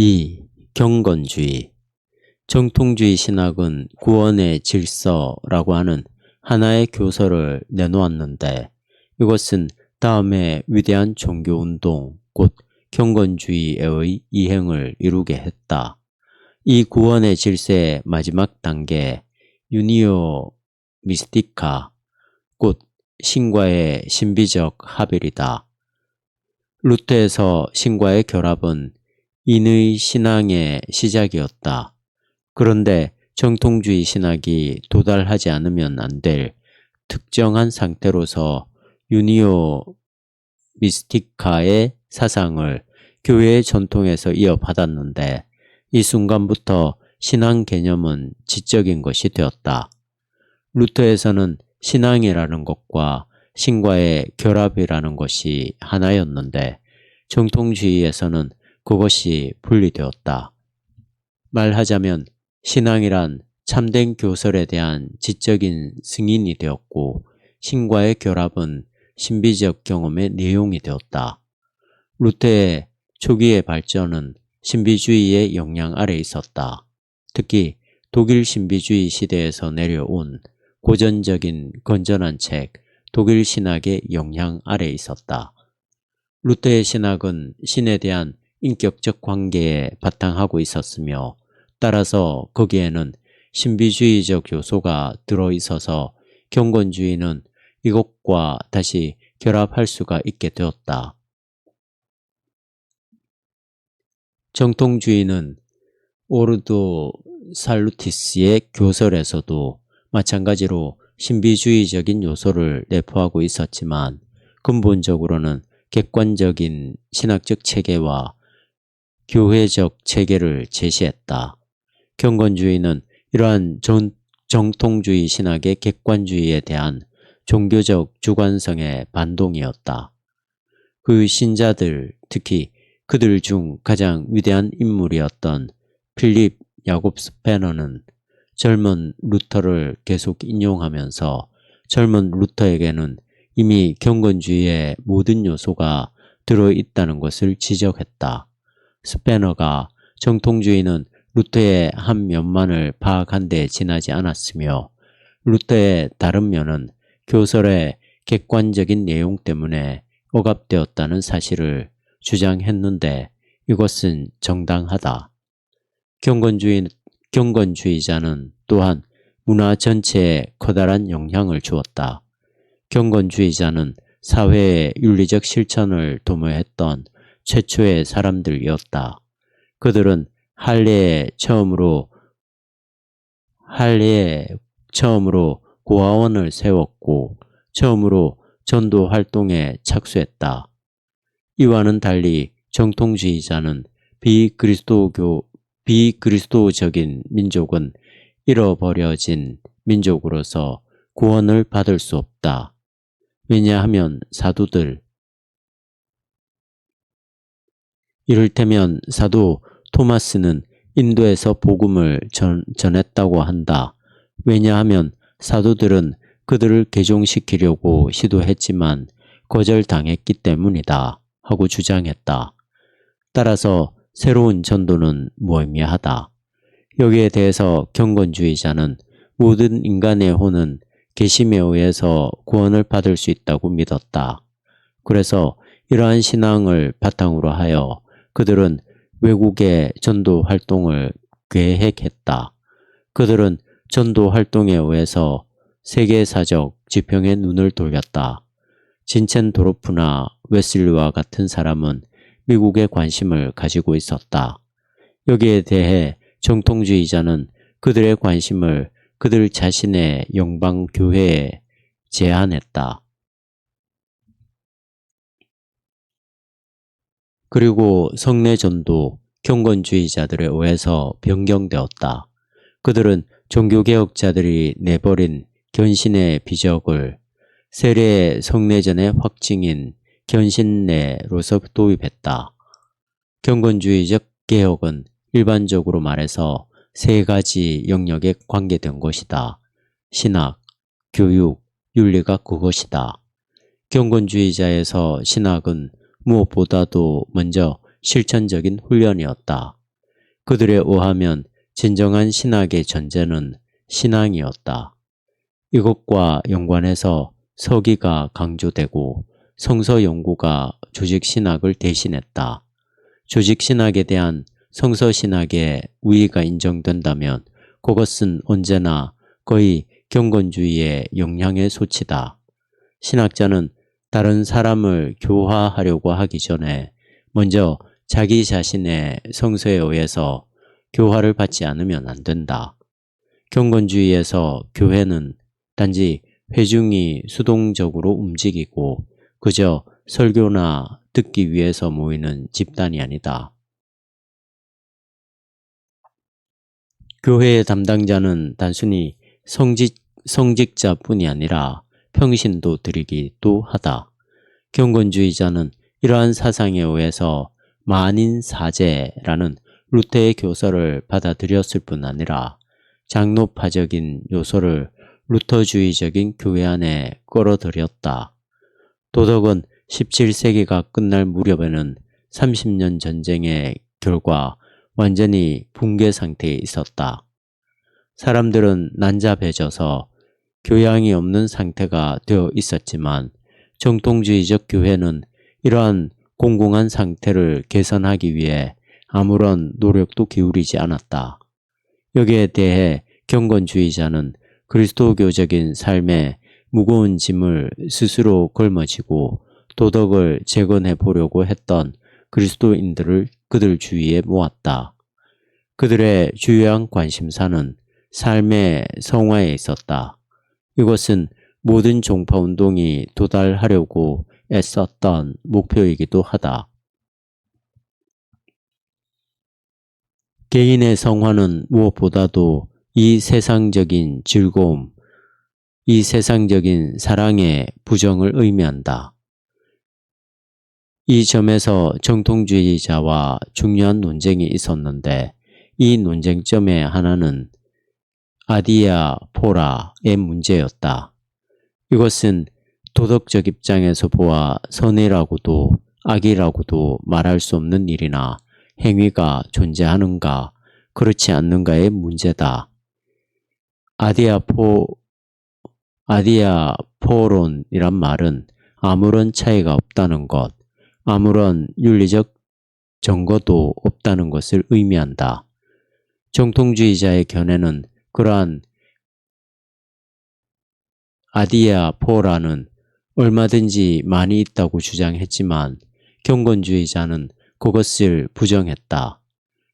2. 경건주의. 정통주의 신학은 구원의 질서라고 하는 하나의 교서를 내놓았는데 이것은 다음에 위대한 종교운동, 곧 경건주의의 이행을 이루게 했다. 이 구원의 질서의 마지막 단계, 유니오 미스티카, 곧 신과의 신비적 합일이다. 루터에서 신과의 결합은 인의 신앙의 시작이었다. 그런데 정통주의 신학이 도달하지 않으면 안 될 특정한 상태로서 유니오 미스티카의 사상을 교회의 전통에서 이어받았는데 이 순간부터 신앙 개념은 지적인 것이 되었다. 루터에서는 신앙이라는 것과 신과의 결합이라는 것이 하나였는데 정통주의에서는 그것이 분리되었다. 말하자면 신앙이란 참된 교설에 대한 지적인 승인이 되었고 신과의 결합은 신비적 경험의 내용이 되었다. 루터의 초기의 발전은 신비주의의 영향 아래 있었다. 특히 독일 신비주의 시대에서 내려온 고전적인 건전한 책, 독일 신학의 영향 아래 있었다. 루터의 신학은 신에 대한 인격적 관계에 바탕하고 있었으며 따라서 거기에는 신비주의적 요소가 들어있어서 경건주의는 이것과 다시 결합할 수가 있게 되었다. 정통주의는 오르도 살루티스의 교설에서도 마찬가지로 신비주의적인 요소를 내포하고 있었지만 근본적으로는 객관적인 신학적 체계와 교회적 체계를 제시했다. 경건주의는 이러한 정통주의 신학의 객관주의에 대한 종교적 주관성의 반동이었다. 그 신자들, 특히 그들 중 가장 위대한 인물이었던 필립 야곱 스페너는 젊은 루터를 계속 인용하면서 젊은 루터에게는 이미 경건주의의 모든 요소가 들어있다는 것을 지적했다. 스페너가 정통주의는 루터의 한 면만을 파악한 데 지나지 않았으며 루터의 다른 면은 교설의 객관적인 내용 때문에 억압되었다는 사실을 주장했는데 이것은 정당하다. 경건주의자는 또한 문화 전체에 커다란 영향을 주었다. 경건주의자는 사회의 윤리적 실천을 도모했던 최초의 사람들이었다. 그들은 할례에 처음으로 고아원을 세웠고 처음으로 전도 활동에 착수했다. 이와는 달리 정통주의자는 비그리스도적인 민족은 잃어버려진 민족으로서 구원을 받을 수 없다. 왜냐하면 사도들, 이를테면 사도 토마스는 인도에서 복음을 전했다고 한다. 왜냐하면 사도들은 그들을 개종시키려고 시도했지만 거절당했기 때문이다 하고 주장했다. 따라서 새로운 전도는 무의미하다. 여기에 대해서 경건주의자는 모든 인간의 혼은 계심에 의해서 구원을 받을 수 있다고 믿었다. 그래서 이러한 신앙을 바탕으로 하여 그들은 외국의 전도 활동을 계획했다. 그들은 전도 활동에 의해서 세계사적 지평의 눈을 돌렸다. 진첸도로프나 웨슬리와 같은 사람은 미국에 관심을 가지고 있었다. 여기에 대해 정통주의자는 그들의 관심을 그들 자신의 영방교회에 제한했다. 그리고 성례전도 경건주의자들에 의해서 변경되었다. 그들은 종교개혁자들이 내버린 견신의 비적을 세례 성례전의 확증인 견신례로서 도입했다. 경건주의적 개혁은 일반적으로 말해서 세 가지 영역에 관계된 것이다. 신학, 교육, 윤리가 그것이다. 경건주의자에서 신학은 무엇보다도 먼저 실천적인 훈련이었다. 그들에 의하면 진정한 신학의 전제는 신앙이었다. 이것과 연관해서 서기가 강조되고 성서 연구가 조직신학을 대신했다. 조직신학에 대한 성서신학의 우위가 인정된다면 그것은 언제나 거의 경건주의의 영향의 소치다. 신학자는 다른 사람을 교화하려고 하기 전에 먼저 자기 자신의 성서에 의해서 교화를 받지 않으면 안 된다. 경건주의에서 교회는 단지 회중이 수동적으로 움직이고 그저 설교나 듣기 위해서 모이는 집단이 아니다. 교회의 담당자는 단순히 성직자뿐이 아니라 평신도 드리기도 하다. 경건주의자는 이러한 사상에 의해서 만인사제라는 루터의 교서를 받아들였을 뿐 아니라 장로파적인 요소를 루터주의적인 교회 안에 끌어들였다. 도덕은 17세기가 끝날 무렵에는 30년 전쟁의 결과 완전히 붕괴 상태에 있었다. 사람들은 난잡해져서 교양이 없는 상태가 되어 있었지만 정통주의적 교회는 이러한 공공한 상태를 개선하기 위해 아무런 노력도 기울이지 않았다. 여기에 대해 경건주의자는 그리스도교적인 삶에 무거운 짐을 스스로 걸머지고 도덕을 재건해 보려고 했던 그리스도인들을 그들 주위에 모았다. 그들의 주요한 관심사는 삶의 성화에 있었다. 이것은 모든 종파운동이 도달하려고 애썼던 목표이기도 하다. 개인의 성화는 무엇보다도 이 세상적인 즐거움, 이 세상적인 사랑의 부정을 의미한다. 이 점에서 정통주의자와 중요한 논쟁이 있었는데 이 논쟁점의 하나는 아디아 포라의 문제였다. 이것은 도덕적 입장에서 보아 선이라고도 악이라고도 말할 수 없는 일이나 행위가 존재하는가 그렇지 않는가의 문제다. 아디아포론이란 말은 아무런 차이가 없다는 것, 아무런 윤리적 증거도 없다는 것을 의미한다. 정통주의자의 견해는 그러한 아디아포라는 얼마든지 많이 있다고 주장했지만 경건주의자는 그것을 부정했다.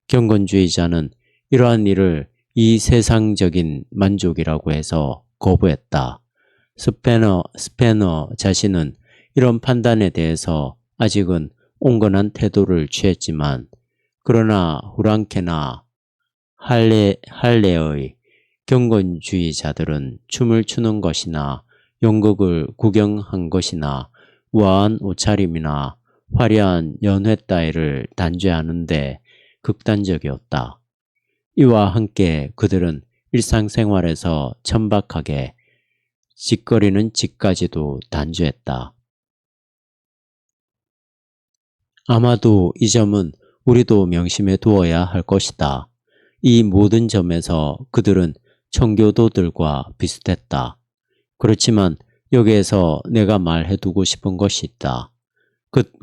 경건주의자는 이러한 일을 이 세상적인 만족이라고 해서 거부했다. 스페너 자신은 이런 판단에 대해서 아직은 온건한 태도를 취했지만 그러나 후랑케나 할레의 경건주의자들은 춤을 추는 것이나 연극을 구경한 것이나 우아한 옷차림이나 화려한 연회 따위를 단죄하는데 극단적이었다. 이와 함께 그들은 일상생활에서 천박하게 짓거리는 짓까지도 단죄했다. 아마도 이 점은 우리도 명심해 두어야 할 것이다. 이 모든 점에서 그들은 청교도들과 비슷했다. 그렇지만 여기에서 내가 말해두고 싶은 것이 있다.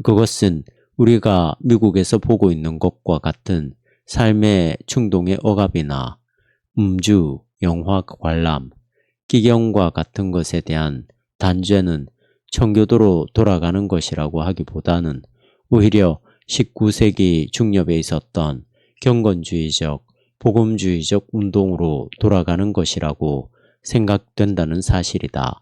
그것은 우리가 미국에서 보고 있는 것과 같은 삶의 충동의 억압이나 음주, 영화 관람, 기경과 같은 것에 대한 단죄는 청교도로 돌아가는 것이라고 하기보다는 오히려 19세기 중엽에 있었던 경건주의적, 복음주의적 운동으로 돌아가는 것이라고 생각된다는 사실이다.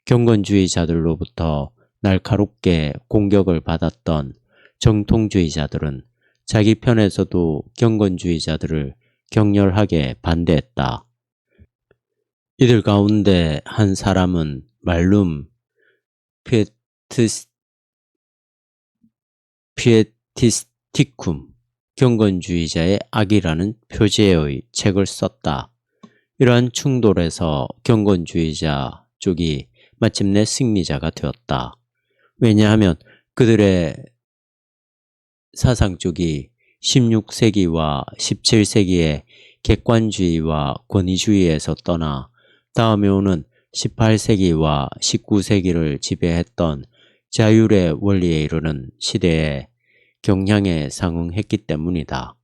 경건주의자들로부터 날카롭게 공격을 받았던 정통주의자들은 자기 편에서도 경건주의자들을 격렬하게 반대했다. 이들 가운데 한 사람은 말룸 피에티스티쿰 경건주의자의 악이라는 표제의 책을 썼다. 이러한 충돌에서 경건주의자 쪽이 마침내 승리자가 되었다. 왜냐하면 그들의 사상 쪽이 16세기와 17세기의 객관주의와 권위주의에서 떠나 다음에 오는 18세기와 19세기를 지배했던 자율의 원리에 이르는 시대의 경향에 상응했기 때문이다.